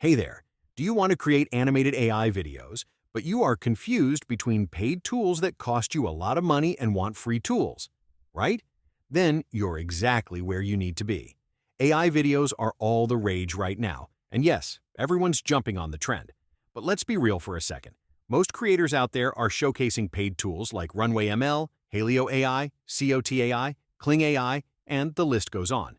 Hey there, do you want to create animated AI videos, but you are confused between paid tools that cost you a lot of money and want free tools, right? Then you're exactly where you need to be. AI videos are all the rage right now, and yes, everyone's jumping on the trend. But let's be real for a second. Most creators out there are showcasing paid tools like Runway ML, Halio AI, COT AI, Kling AI, and the list goes on.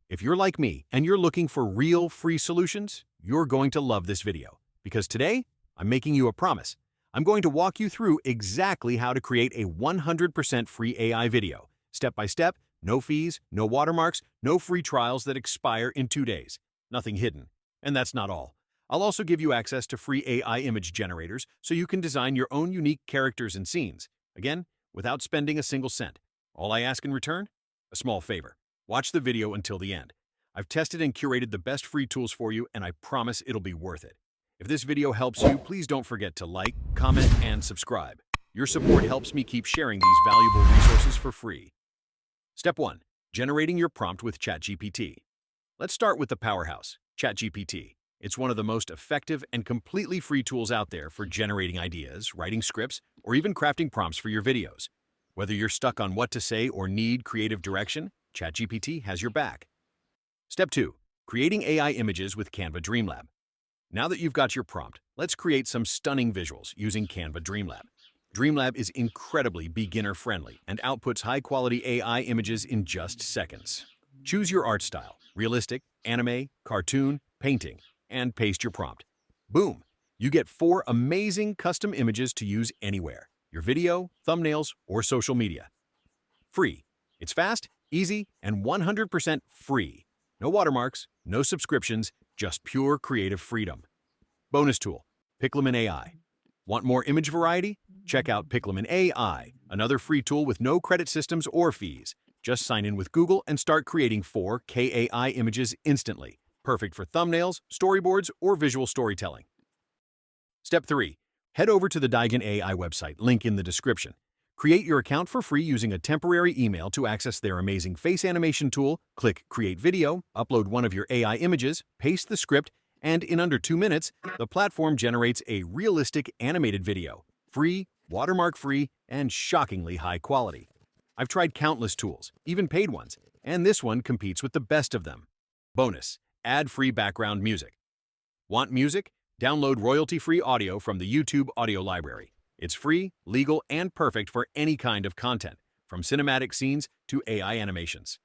If you're like me and you're looking for real free solutions, you're going to love this video, because today I'm making you a promise. I'm going to walk you through exactly how to create a 100% free AI video, step by step, no fees, no watermarks, no free trials that expire in 2 days. Nothing hidden. And that's not all. I'll also give you access to free AI image generators so you can design your own unique characters and scenes. Again, without spending a single cent. All I ask in return? A small favor. Watch the video until the end. I've tested and curated the best free tools for you, and I promise it'll be worth it. If this video helps you, please don't forget to like, comment, and subscribe. Your support helps me keep sharing these valuable resources for free. Step 1. Generating your prompt with ChatGPT. Let's start with the powerhouse, ChatGPT. It's one of the most effective and completely free tools out there for generating ideas, writing scripts, or even crafting prompts for your videos. Whether you're stuck on what to say or need creative direction, ChatGPT has your back. Step 2. Creating AI images with Canva Dream Lab. Now that you've got your prompt, let's create some stunning visuals using Canva Dream Lab. Dream Lab is incredibly beginner-friendly and outputs high-quality AI images in just seconds. Choose your art style: realistic, anime, cartoon, painting, and paste your prompt. Boom! You get 4 amazing custom images to use anywhere: your video, thumbnails, or social media. Free. It's fast, easy, and 100% free. No watermarks, no subscriptions, just pure creative freedom. Bonus tool, Piclumen AI. Want more image variety? Check out Piclumen AI, another free tool with no credit systems or fees. Just sign in with Google and start creating 4K AI images instantly. Perfect for thumbnails, storyboards, or visual storytelling. Step 3. Head over to the Yuewen AI website, link in the description. Create your account for free using a temporary email to access their amazing face animation tool. Click Create Video, upload one of your AI images, paste the script, and in under 2 minutes, the platform generates a realistic animated video. Free, watermark-free, and shockingly high quality. I've tried countless tools, even paid ones, and this one competes with the best of them. Bonus: ad-free background music. Want music? Download royalty-free audio from the YouTube audio library. It's free, legal, and perfect for any kind of content, from cinematic scenes to AI animations.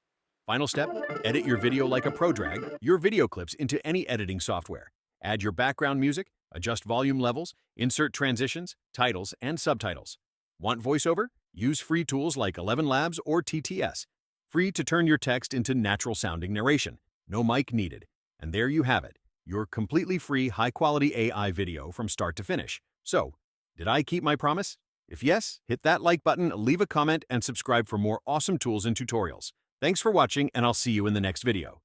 Final step: edit your video like a pro. Drag your video clips into any editing software. Add your background music, adjust volume levels, insert transitions, titles, and subtitles. Want voiceover? Use free tools like 11 Labs or TTS. Free to turn your text into natural-sounding narration. No mic needed. And there you have it, your completely free, high-quality AI video from start to finish. So, did I keep my promise? If yes, hit that like button, leave a comment, and subscribe for more awesome tools and tutorials. Thanks for watching, and I'll see you in the next video.